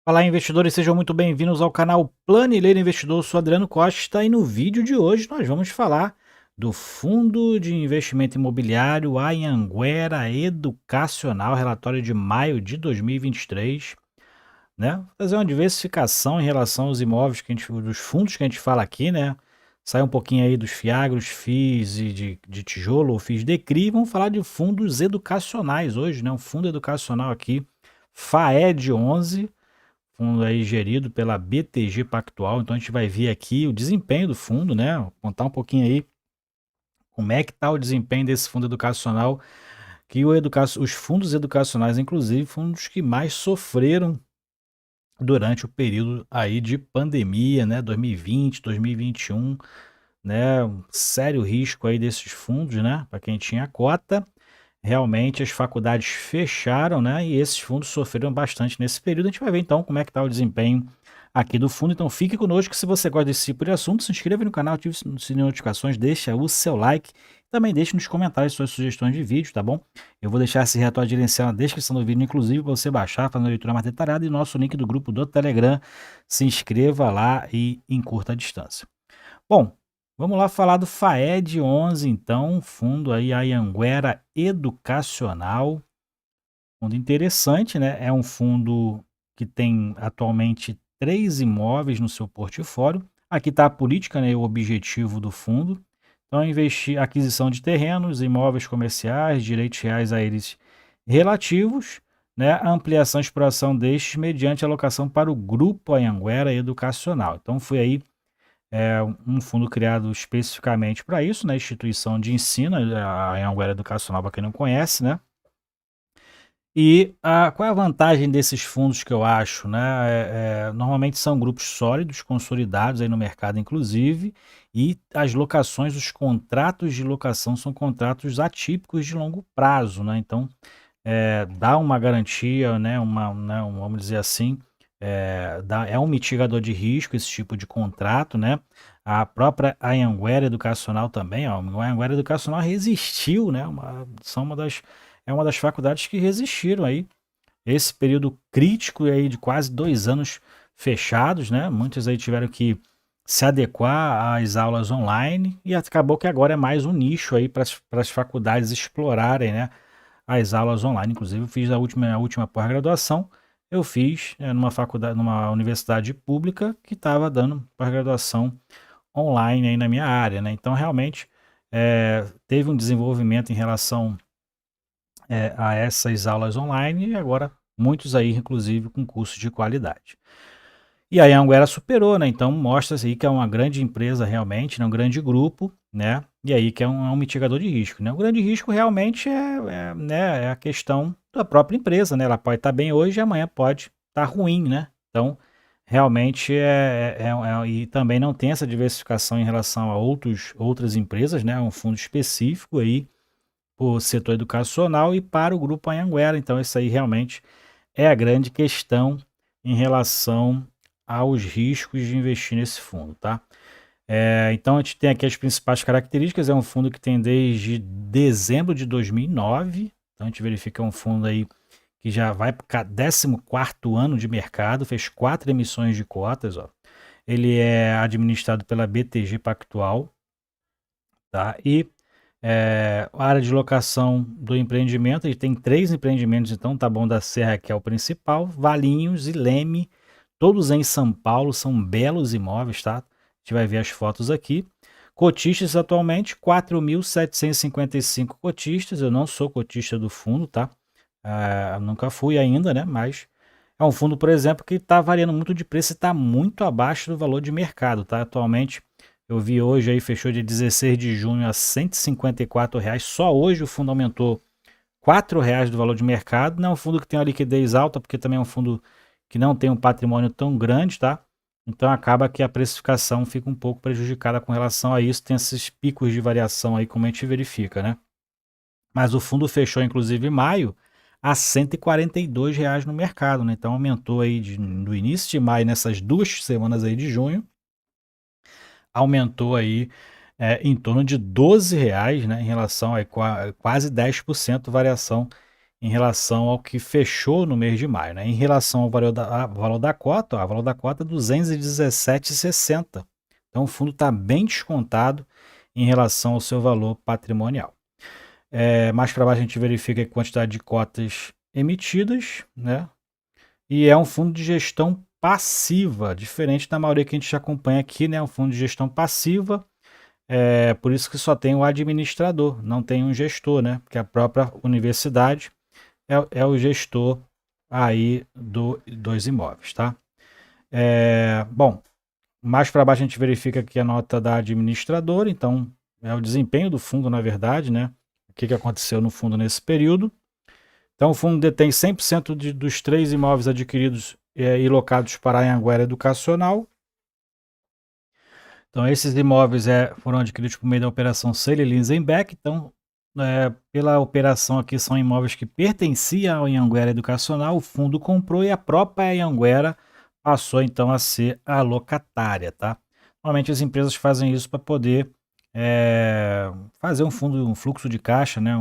Fala, investidores, sejam muito bem-vindos ao canal Planileiro Investidor. Eu sou Adriano Costa e no vídeo de hoje nós vamos falar do Fundo de Investimento Imobiliário Anhanguera Educacional, relatório de maio de 2023, né? Fazer uma diversificação em relação aos imóveis dos fundos que a gente fala aqui, né? Sair um pouquinho aí dos fiagros, FIIs e de tijolo ou FIIs de CRI, vamos falar de fundos educacionais hoje, né? Um fundo educacional aqui, FAED 11, fundo aí gerido pela BTG Pactual. Então a gente vai ver aqui o desempenho do fundo, né? Vou contar um pouquinho aí como é que está o desempenho desse fundo educacional, que os fundos educacionais, inclusive, foram um dos que mais sofreram durante o período aí de pandemia, né? 2020, 2021, né? Um sério risco aí desses fundos, né? Para quem tinha cota. Realmente as faculdades fecharam, né? E esses fundos sofreram bastante nesse período. A gente vai ver então como é que está o desempenho aqui do fundo. Então fique conosco. Se você gosta desse tipo de assunto, se inscreva no canal, ative o sininho de notificações, deixa o seu like. Também deixe nos comentários suas sugestões de vídeo, tá bom? Eu vou deixar esse relatório gerencial na descrição do vídeo, inclusive, para você baixar, fazer uma leitura mais detalhada, e nosso link do grupo do Telegram. Se inscreva lá e encurta a distância. Bom, vamos lá falar do FAED 11, então, fundo aí Anhanguera Educacional. Fundo interessante, né? É um fundo que tem atualmente 3 imóveis no seu portfólio. Aqui está a política, né, o objetivo do fundo. Então, investir aquisição de terrenos, imóveis comerciais, direitos reais a eles relativos, né? A ampliação e exploração destes mediante alocação para o Grupo Anhanguera Educacional. Então, foi aí um fundo criado especificamente para isso, né? Instituição de ensino, a Anhanguera Educacional, para quem não conhece, né? E qual é a vantagem desses fundos que eu acho, né? Normalmente são grupos sólidos, consolidados aí no mercado, inclusive, e as locações, os contratos de locação são contratos atípicos de longo prazo, né? Então, dá uma garantia, né? Vamos dizer assim, é um mitigador de risco esse tipo de contrato, né? A própria Anhanguera Educacional também, ó, a Anhanguera Educacional resistiu, né? É uma das faculdades que resistiram aí. Esse período crítico aí de quase 2 anos fechados, né? Muitos aí tiveram que se adequar às aulas online e acabou que agora é mais um nicho aí para as faculdades explorarem, né? As aulas online. Inclusive, eu fiz a última pós-graduação, eu fiz numa faculdade, numa universidade pública que estava dando pós-graduação online aí na minha área, né? Então, realmente, teve um desenvolvimento em relação a essas aulas online, e agora muitos aí, inclusive, com curso de qualidade. E a Anhanguera superou, né? Então mostra-se aí que é uma grande empresa realmente, né? Um grande grupo, né? E aí que é um mitigador de risco, né? O grande risco realmente né, é a questão da própria empresa, né? Ela pode estar bem hoje e amanhã pode estar ruim, né? Então, realmente e também não tem essa diversificação em relação a outras empresas, né? É um fundo específico aí para o setor educacional e para o grupo Anhanguera. Então, isso aí realmente é a grande questão em relação aos riscos de investir nesse fundo, tá? Então, a gente tem aqui as principais características. É um fundo que tem desde dezembro de 2009. Então, a gente verifica um fundo aí que já vai para o 14º ano de mercado, fez 4 emissões de cotas, ó. Ele é administrado pela BTG Pactual, tá? E a área de locação do empreendimento, ele tem 3 empreendimentos, então, Taboão da Serra, que é o principal, Valinhos e Leme, todos em São Paulo, são belos imóveis, tá? A gente vai ver as fotos aqui. Cotistas atualmente, 4.755 cotistas. Eu não sou cotista do fundo, tá? Nunca fui ainda, né? Mas é um fundo, por exemplo, que está variando muito de preço e está muito abaixo do valor de mercado, tá? Atualmente, eu vi hoje aí, fechou de 16 de junho a R$ 154. Só hoje o fundo aumentou R$ 4 do valor de mercado. Não é um fundo que tem uma liquidez alta, porque também é um fundo que não tem um patrimônio tão grande, tá? Então acaba que a precificação fica um pouco prejudicada com relação a isso. Tem esses picos de variação aí, como a gente verifica, né? Mas o fundo fechou, inclusive, em maio a R$ 142 no mercado, né? Então aumentou aí do início de maio, nessas 2 semanas aí de junho, aumentou aí em torno de R$ 12, né? Em relação a quase 10% variação em relação ao que fechou no mês de maio, né? Em relação ao valor da cota, ó, o valor da cota é 217,60. Então o fundo está bem descontado em relação ao seu valor patrimonial. Mais para baixo a gente verifica a quantidade de cotas emitidas, né? E é um fundo de gestão passiva, diferente da maioria que a gente acompanha aqui, né? Um fundo de gestão passiva, por isso que só tem o administrador, não tem um gestor, né? Porque a própria universidade é o gestor aí dos imóveis, tá? Bom, mais para baixo a gente verifica aqui a nota da administradora, então é o desempenho do fundo, na verdade, né? O que aconteceu no fundo nesse período. Então o fundo detém 100% dos 3 imóveis adquiridos e locados para a Anhanguera Educacional. Então esses imóveis foram adquiridos por meio da operação Sale Linsenbeck. Então, pela operação aqui, são imóveis que pertenciam à Anhanguera Educacional, o fundo comprou e a própria Anhanguera passou então a ser a locatária, tá? Normalmente as empresas fazem isso para poder fazer um fluxo de caixa, né?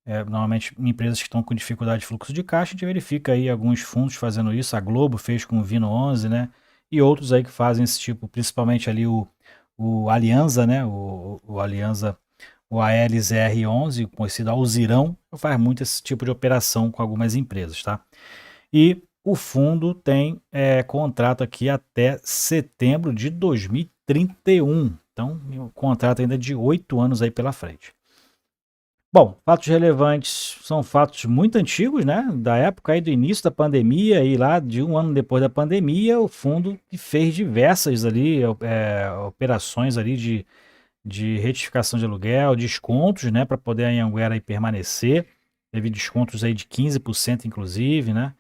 Normalmente empresas que estão com dificuldade de fluxo de caixa, a gente verifica aí alguns fundos fazendo isso, a Globo fez com o Vino 11, né? E outros aí que fazem esse tipo, principalmente ali o Alianza, né? O Alianza, o ALZR11, conhecido Alzirão, faz muito esse tipo de operação com algumas empresas, tá? E o fundo tem contrato aqui até setembro de 2031. Então, um contrato ainda de 8 anos aí pela frente. Bom, fatos relevantes são fatos muito antigos, né? Da época aí do início da pandemia e lá de um ano depois da pandemia, o fundo que fez diversas ali operações ali de retificação de aluguel, descontos, né? Para poder a Anhanguera aí permanecer. Teve descontos aí de 15% inclusive, né?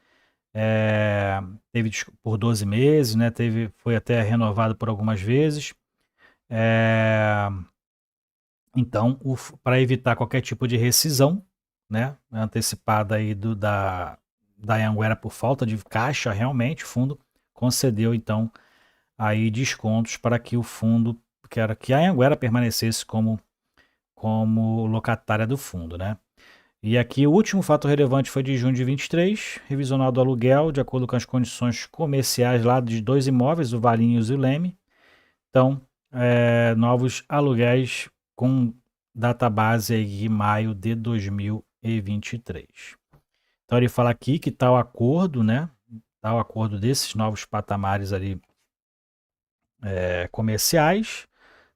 Teve por 12 meses, né? Foi até renovado por algumas vezes. Então, para evitar qualquer tipo de rescisão, né, antecipada aí da Anhanguera por falta de caixa, realmente, o fundo concedeu, então, aí descontos para que o fundo, que a Anhanguera permanecesse como locatária do fundo, né. E aqui o último fato relevante foi de junho de 23, revisionado do aluguel, de acordo com as condições comerciais lá de 2 imóveis, o Valinhos e o Leme. Então, novos aluguéis com database aí em maio de 2023. Então ele fala aqui que tal acordo, né? Tal acordo desses novos patamares ali comerciais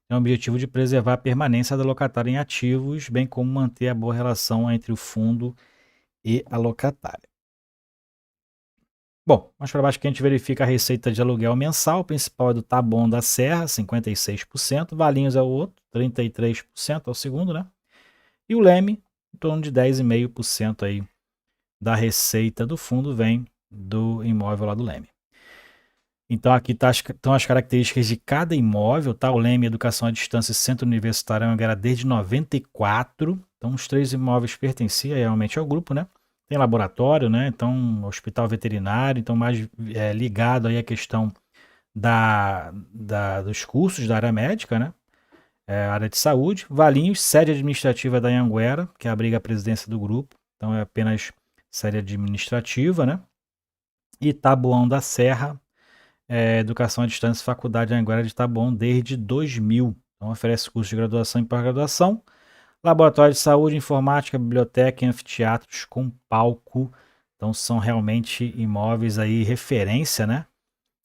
tem o objetivo de preservar a permanência da locatária em ativos, bem como manter a boa relação entre o fundo e a locatária. Bom, mais para baixo que a gente verifica a receita de aluguel mensal, o principal é do Taboão da Serra, 56%, Valinhos é o outro, 33% é o segundo, né? E o Leme, em torno de 10,5% aí da receita do fundo vem do imóvel lá do Leme. Então aqui estão as características de cada imóvel, tá? O Leme Educação à Distância e Centro Universitário era desde 94, então os 3 imóveis pertenciam realmente ao grupo, né? Tem laboratório, né? Então hospital veterinário, então mais ligado aí à questão dos cursos da área médica, né? Área de saúde. Valinhos, sede administrativa da Anhanguera, que abriga a presidência do grupo, então é apenas sede administrativa, né? E Taboão da Serra, Educação à Distância, Faculdade Anhanguera de Taboão desde 2000. Então oferece cursos de graduação e pós-graduação. Laboratório de Saúde, Informática, Biblioteca e Anfiteatros com palco. Então são realmente imóveis aí referência, né?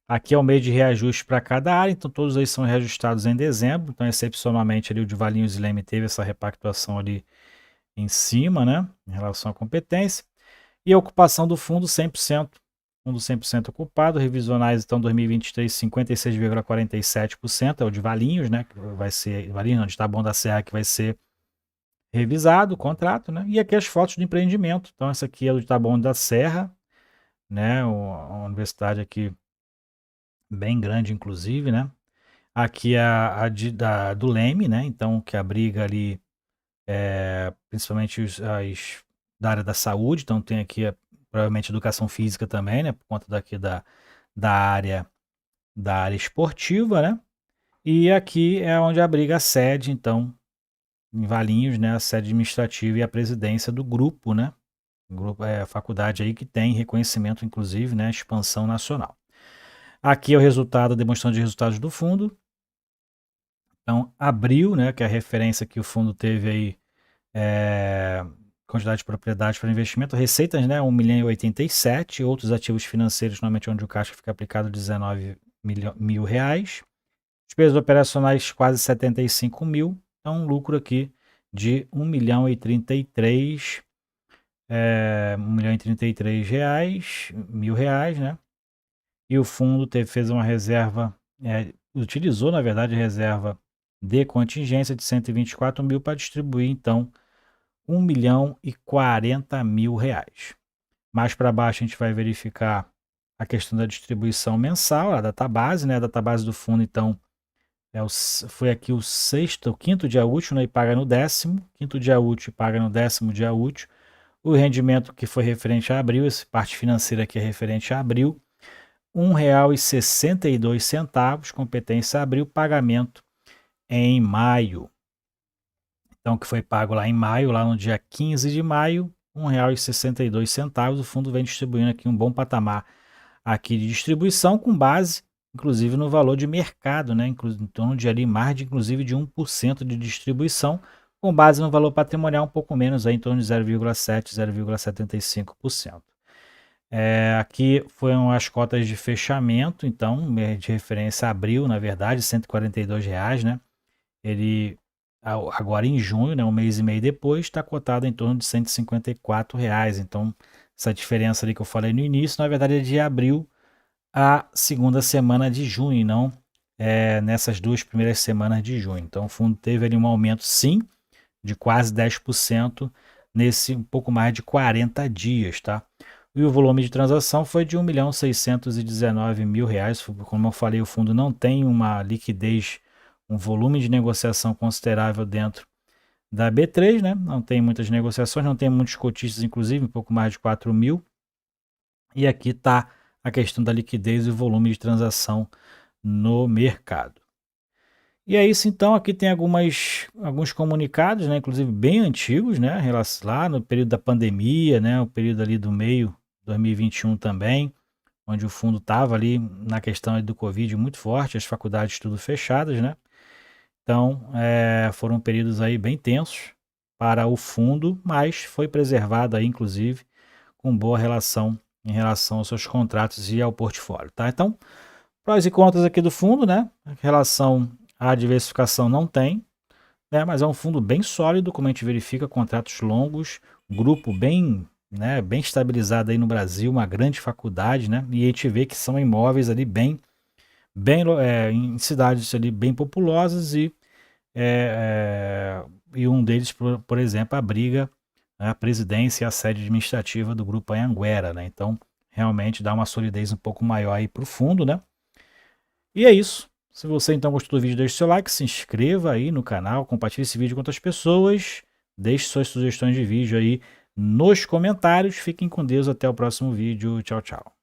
Aqui é o mês de reajuste para cada área, então todos eles são reajustados em dezembro. Então, excepcionalmente, ali o de Valinhos e Leme teve essa repactuação ali em cima, né? Em relação à competência. E a ocupação do fundo, 100%. Fundo 100% ocupado. Revisionais, então, 2023, 56,47%. É o de Valinhos, né? Que vai ser, Valinhos, onde está Taboão da Serra, que vai ser revisado o contrato, né? E aqui as fotos do empreendimento. Então, essa aqui é o de Taboão da Serra, né? A universidade aqui bem grande, inclusive, né? Aqui é do Leme, né? Então, que abriga ali principalmente as da área da saúde. Então, tem aqui provavelmente educação física também, né? Por conta daqui da área esportiva, né? E aqui é onde abriga a sede, então, em Valinhos, né? A sede administrativa e a presidência do grupo, né? faculdade aí que tem reconhecimento, inclusive, né, expansão nacional. Aqui é o resultado, a demonstração de resultados do fundo. Então, abril, né, que é a referência que o fundo teve aí, quantidade de propriedades para investimento, receitas, né, 1.087 milhão, outros ativos financeiros, normalmente onde o caixa fica aplicado, 19 mil reais. Despesas operacionais quase 75 mil, então um lucro aqui de 1.033 mil reais, né? E o fundo fez uma reserva, utilizou na verdade a reserva de contingência de 124 mil para distribuir então 1.040 mil reais. Mais para baixo a gente vai verificar a questão da distribuição mensal, a database, né? A database do fundo então foi aqui o quinto dia útil, né, e paga no 10º, quinto dia útil e paga no 10º dia útil. O rendimento que foi referente a abril, essa parte financeira aqui é referente a abril, R$ 1,62, competência abril, pagamento em maio. Então, que foi pago lá em maio, lá no dia 15 de maio, R$ 1,62. O fundo vem distribuindo aqui um bom patamar aqui de distribuição com base inclusive no valor de mercado, né? Em torno de ali mais de inclusive de 1% de distribuição, com base no valor patrimonial um pouco menos, aí, em torno de 0,7%, 0,75%. Aqui foram as cotas de fechamento, então, de referência abril, na verdade, R$ 142, né? Ele, agora em junho, né, um mês e meio depois, está cotado em torno de R$ 154. Então, essa diferença ali que eu falei no início, na verdade é de abril a segunda semana de junho, não nessas duas primeiras semanas de junho. Então o fundo teve ali um aumento sim de quase 10% nesse um pouco mais de 40 dias, tá? E o volume de transação foi de R$ 1.619 mil reais. Como eu falei, o fundo não tem uma liquidez, um volume de negociação considerável dentro da B3, né? Não tem muitas negociações, não tem muitos cotistas, inclusive um pouco mais de 4 mil. E aqui está a questão da liquidez e o volume de transação no mercado. E é isso então, aqui tem alguns comunicados, né, inclusive bem antigos, né, lá no período da pandemia, né, o período ali do meio, 2021 também, onde o fundo estava ali na questão do Covid muito forte, as faculdades tudo fechadas, né. Então, foram períodos aí bem tensos para o fundo, mas foi preservado aí, inclusive, com boa relação em relação aos seus contratos e ao portfólio, tá? Então, prós e contras aqui do fundo, né? Em relação à diversificação não tem, né? Mas é um fundo bem sólido, como a gente verifica, contratos longos, grupo bem, né, bem estabilizado aí no Brasil, uma grande faculdade, né? E a gente vê que são imóveis ali bem em cidades ali bem populosas e um deles, por exemplo, abriga a presidência e a sede administrativa do Grupo Anhanguera, né? Então, realmente dá uma solidez um pouco maior aí para o fundo, né? E é isso. Se você então gostou do vídeo, deixe seu like, se inscreva aí no canal, compartilhe esse vídeo com outras pessoas, deixe suas sugestões de vídeo aí nos comentários. Fiquem com Deus, até o próximo vídeo. Tchau, tchau.